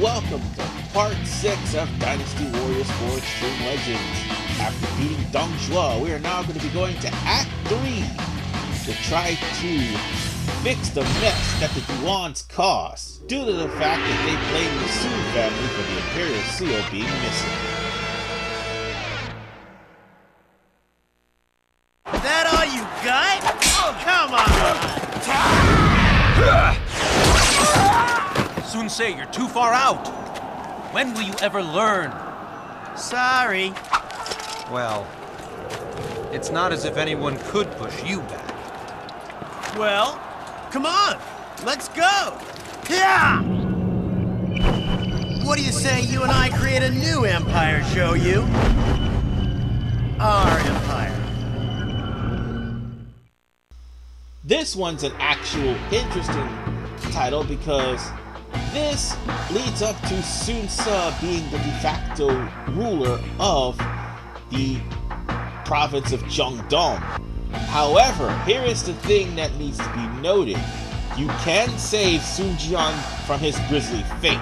welcome to part 6 of Dynasty Warriors 4 Extreme Legends. After beating Dong, we are now going to be going to Act 3 to try to fix the mess that the Yuans caused, due to the fact that they blame the Shu family for the Imperial Seal being missing. That all you got? Oh, come on! Sun Ce, you're too far out. When will you ever learn? Sorry. Well, it's not as if anyone could push you back. Well, come on, let's go! Yeah! What do you say you and I create a new empire, show you? Our empire. This one's an actual interesting title because this leads up to Sun Ce being the de facto ruler of the province of Jiang Dong. However, here is the thing that needs to be noted. You can save Sun Jian from his grisly fate.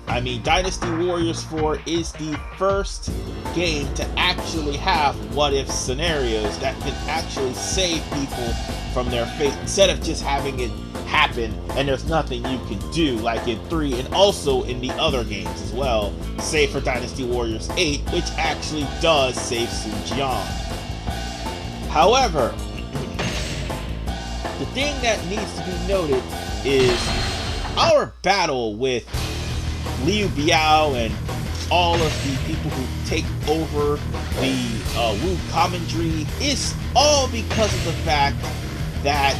I mean, Dynasty Warriors 4 is the first game to actually have what-if scenarios that can actually save people from their fate, instead of just having it happen and there's nothing you can do, like in 3 and also in the other games as well, save for Dynasty Warriors 8, which actually does save Sun Jian. However, the thing that needs to be noted is our battle with Liu Biao and all of the people who take over the Wu commandery is all because of the fact that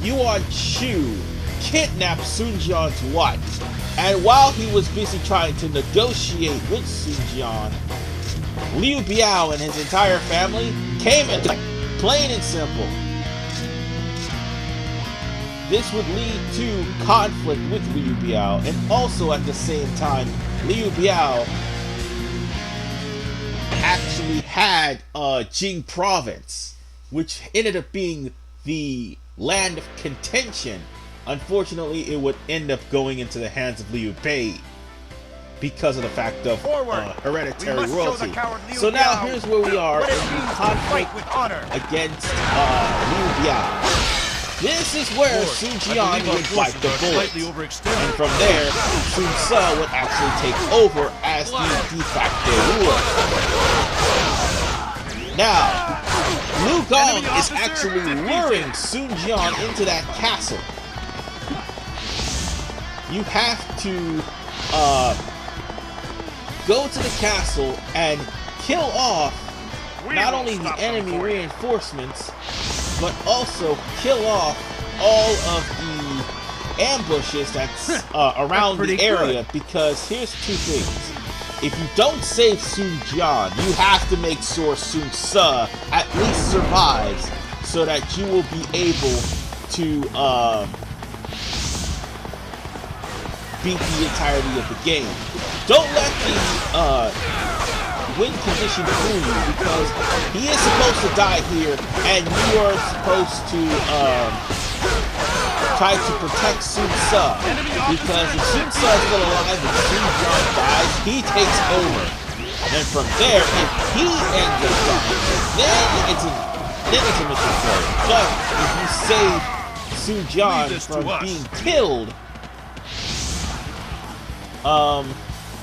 Yuan Shu kidnapped Sun Jian's wife, and while he was busy trying to negotiate with Sun Jian, Liu Biao and his entire family came and plain and simple. This would lead to conflict with Liu Biao, and also at the same time, Liu Biao actually had Jing province, which ended up being the land of contention. Unfortunately, it would end up going into the hands of Liu Bei because of the fact of hereditary royalty. So now here's where we are in the conflict against Liu Biao. This is where Sun Jian would bite the bullet, and from there, Sun Ce would actually take over as the de facto ruler. Now, Lu Gong is actually luring Sun Jian into that castle. You have to go to the castle and kill off not only the enemy reinforcements, but also kill off all of the ambushes that's around the area, because here's two things. If you don't save Sun Jian, you have to make sure Sun Ce at least survives, so that you will be able to beat the entirety of the game. Don't let the win condition fool you, because he is supposed to die here, and you are supposed to try to protect Sun Ce, because if Sun Ce is still alive and Sun Jian dies, he takes over. And from there, if he ends up dying, then it's a mission failure. But if you save Sun Jian from being killed,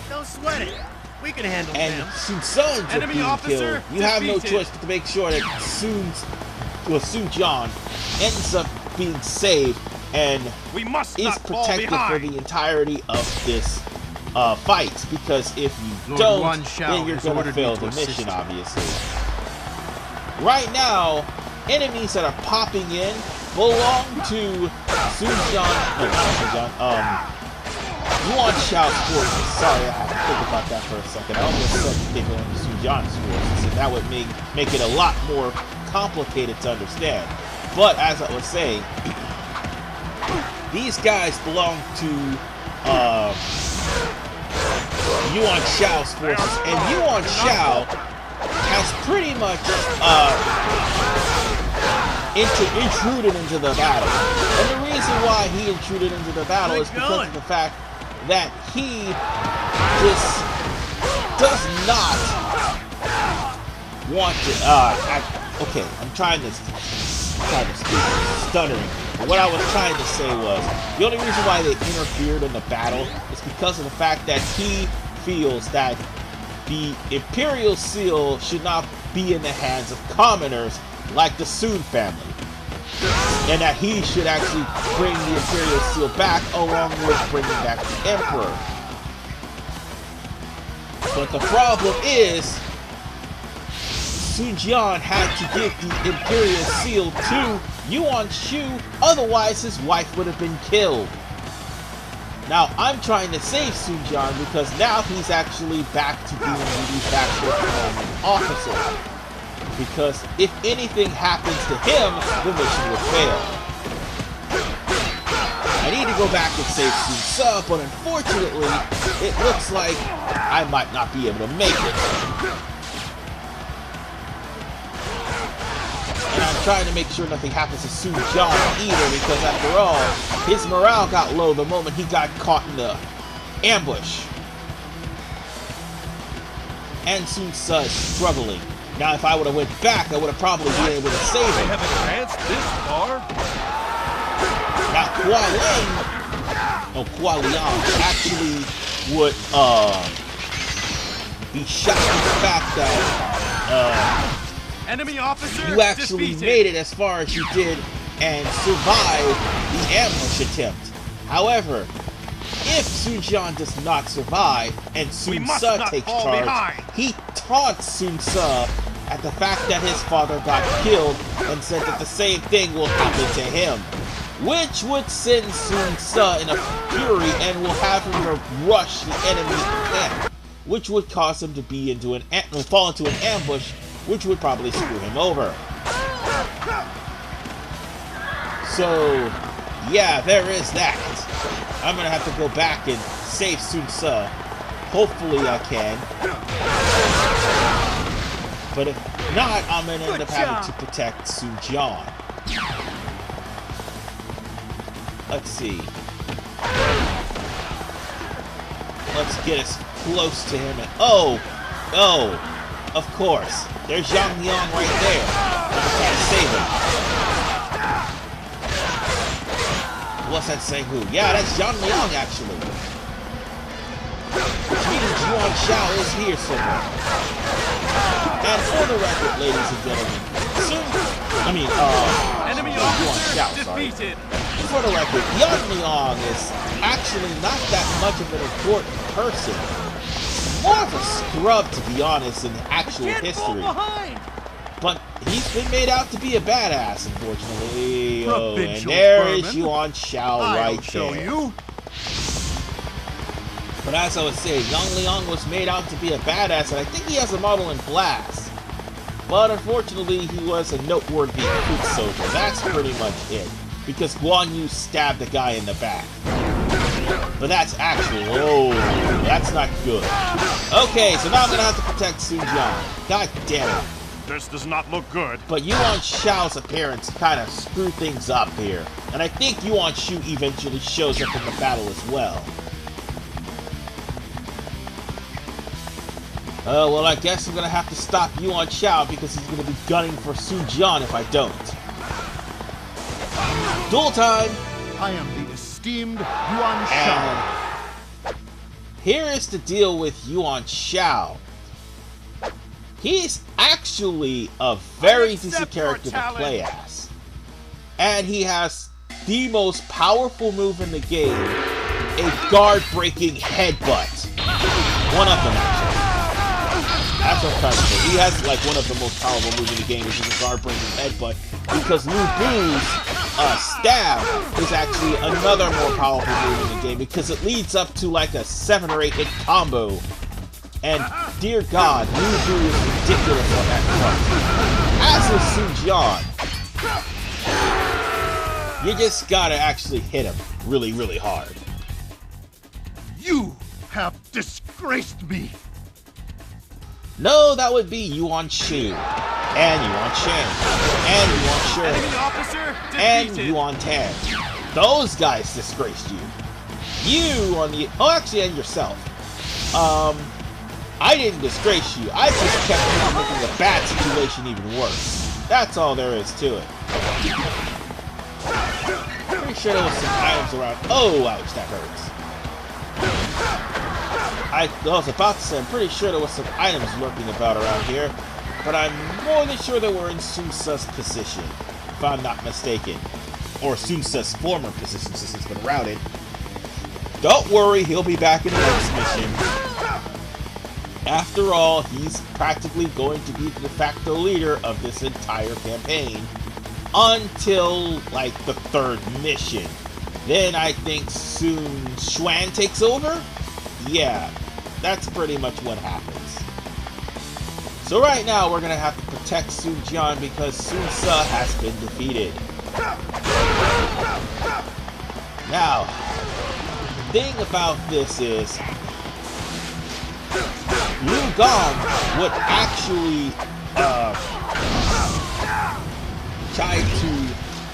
don't sweat it. We can handle and them. Sun Ce ends up being killed, you have no choice but to make sure that Sun Jian ends up being saved and is protected for the entirety of this fight, because if you don't, then you're going to fail the mission, obviously. Right now, enemies that are popping in belong to Sun Jian, Yuan Shu's forces. Sorry, I have to think about that for a second. I almost said they belong to Sun Jian's forces, and that would make it a lot more complicated to understand. But as I was saying, these guys belong to Yuan Shu's forces, and Yuan Shu has pretty much intruded into the battle. And the reason why he intruded into the battle Good is because going. of the fact that he just does not want to. Okay, I'm trying to speak stuttering. What I was trying to say was the only reason why they interfered in the battle is because of the fact that he feels that the Imperial Seal should not be in the hands of commoners like the Sun family, and that he should actually bring the Imperial Seal back along with bringing back the Emperor. But the problem is, Sun Jian had to give the Imperial Seal to Yuan Shu, otherwise his wife would have been killed. Now, I'm trying to save Sun Jian because now he's actually back to being the de facto commanding officer. Because if anything happens to him, the mission will fail. I need to go back and save Sun Ce, but unfortunately, it looks like I might not be able to make it. And I'm trying to make sure nothing happens to Sun Jian either, because after all, his morale got low the moment he got caught in the ambush. And Sun Ce is struggling. Now, if I would have went back, I would have probably been able to save him. Have advanced this far? Now, Hua Liang actually would be shocked at the fact that Enemy officer you actually defeated. made it as far as you did and survived the ambush attempt. However, if Sun Jian does not survive and Sun must Ce not takes fall charge, behind. he taunts Sun Ce at the fact that his father got killed and said that the same thing will happen to him, which would send Sun Ce in a fury and will have him to rush the enemy camp, which would cause him to be fall into an ambush, which would probably screw him over. So, yeah, there is that. I'm gonna have to go back and save Sun Ce. Hopefully I can. But if not, I'm gonna end up having to protect Sun Jian. Let's see. Let's get as close to him and of course. There's Jiang Dong right there. I'm gonna try to save him. What's that saying who? Yeah, that's Jiang Dong actually. Which means Yuan Shu is here somewhere. And for the record, ladies and gentlemen, Enemy Yuan officer Shu, sorry. defeated. For the record, Jiang Dong is actually not that much of an important person. More of a scrub, to be honest, in actual history. But he's been made out to be a badass, unfortunately. Oh, and Provincial there vermin. is Yuan Shu right show there. you. But as I was saying, Yang Liang was made out to be a badass, and I think he has a model in Blast. But unfortunately, he was a noteworthy foot soldier. That's pretty much it. Because Guan Yu stabbed the guy in the back. But that's actually, that's not good. Okay, so now I'm gonna have to protect Sun Jian. God damn it. This does not look good. But Yuan Shu's appearance kind of screwed things up here. And I think Yuan Shu eventually shows up in the battle as well. Well, I guess I'm gonna have to stop Yuan Shu because he's gonna be gunning for Sun Jian if I don't. Duel time! I am the esteemed Yuan Shu. And here is the deal with Yuan Shu. He's actually a very decent character to play as. And he has the most powerful move in the game, a guard-breaking headbutt. One of them, actually. That's what I'm trying to say. He has like one of the most powerful moves in the game, which is a guard-breaking headbutt. Because Lu Bu's stab is actually another more powerful move in the game because it leads up to like a 7 or 8 hit combo. And dear God, Lu Bu is ridiculous on that front. As is Sun Jian. You just gotta actually hit him really, really hard. You have disgraced me. No, that would be Yuan Shu. And Yuan Shen. And Yuan Shu. Enemy officer And defeated. Yuan Tan. those guys disgraced you. You on the... Oh, actually, and yourself. I didn't disgrace you. I just kept making the bad situation even worse. That's all there is to it. Pretty sure there was some items around. Oh, ouch, that hurts. I was about to say, I'm pretty sure there was some items lurking about around here, but I'm more than sure they were in Sun Tzu's position, if I'm not mistaken. Or Sun Tzu's former position, since he's been routed. Don't worry, he'll be back in the next mission. After all, he's practically going to be the de facto leader of this entire campaign until, like, the 3rd mission. Then I think soon Yuan takes over? Yeah, that's pretty much what happens. So right now, we're going to have to protect Sun Jian because Sun Tzu has been defeated. Now, the thing about this is, Liu Gong would actually try to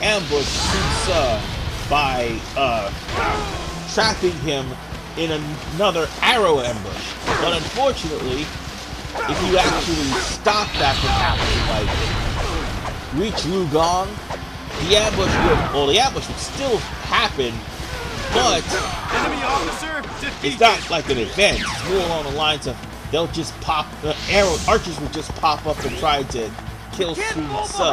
ambush Sun Tzu by trapping him in another arrow ambush. But unfortunately, if you actually stop that from happening, like reach Liu Gong, the ambush would still happen, but Enemy officer it's not like an event. It's more along the lines of they'll just pop, archers would just pop up and try to kill Sun Tzu,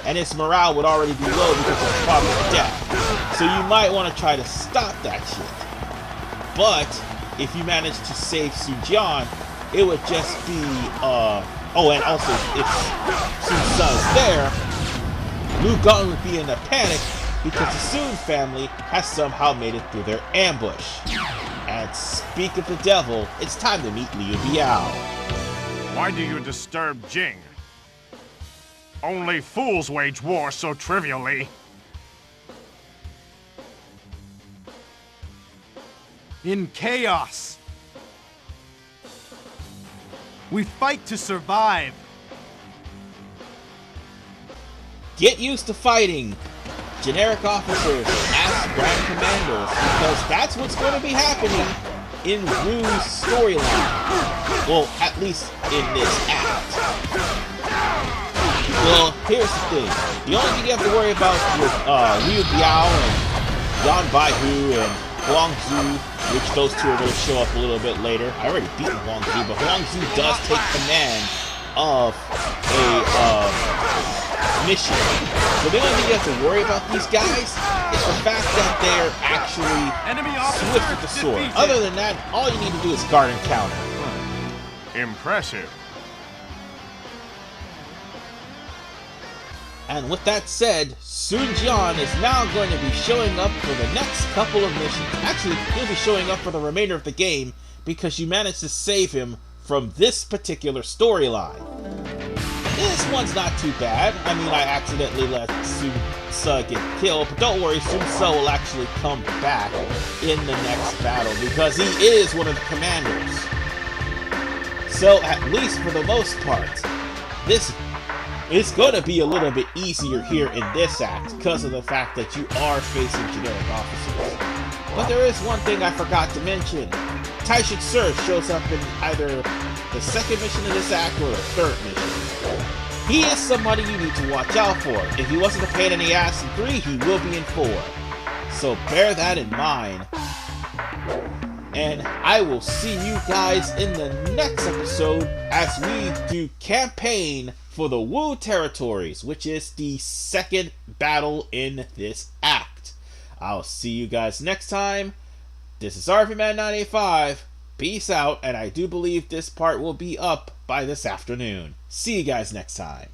and his morale would already be low because of the problem of death. So you might want to try to stop that shit. But if you manage to save Sun Jian, it would just be, oh, and also if Sun Tzu's there, Liu Gong would be in a panic because the Sun family has somehow made it through their ambush. And speak of the devil, it's time to meet Liu Biao. Why do you disturb Jing? Only fools wage war so trivially. in chaos. We fight to survive. Get used to fighting generic officers as grand commanders, because that's what's going to be happening in Wu's storyline. Well, at least in this act. Well, here's the thing. The only thing you have to worry about with Liu Biao and Yan Baihu and Huang Zhu, which those two are going to show up a little bit later. I already beat Huang Zhu, but Huang Zhu does take command of a mission. So the only thing you have to worry about these guys is the fact that they're actually swift with the sword. Other than that, all you need to do is guard and counter. Impressive. And with that said, Sun Jian is now going to be showing up for the next couple of missions. Actually, he'll be showing up for the remainder of the game because you managed to save him from this particular storyline. This one's not too bad. I mean, I accidentally let Sun Tzu get killed, but don't worry, Sun Tzu will actually come back in the next battle because he is one of the commanders. So, at least for the most part, this is going to be a little bit easier here in this act because of the fact that you are facing generic officers. But there is one thing I forgot to mention. Taishin Sir shows up in either the second mission in this act or the third mission. He is somebody you need to watch out for. If he wasn't a pain in the ass in 3, he will be in 4. So bear that in mind. And I will see you guys in the next episode as we do campaign for the Wu territories, which is the second battle in this act. I'll see you guys next time. This is RVMan985. Peace out, and I do believe this part will be up by this afternoon. See you guys next time.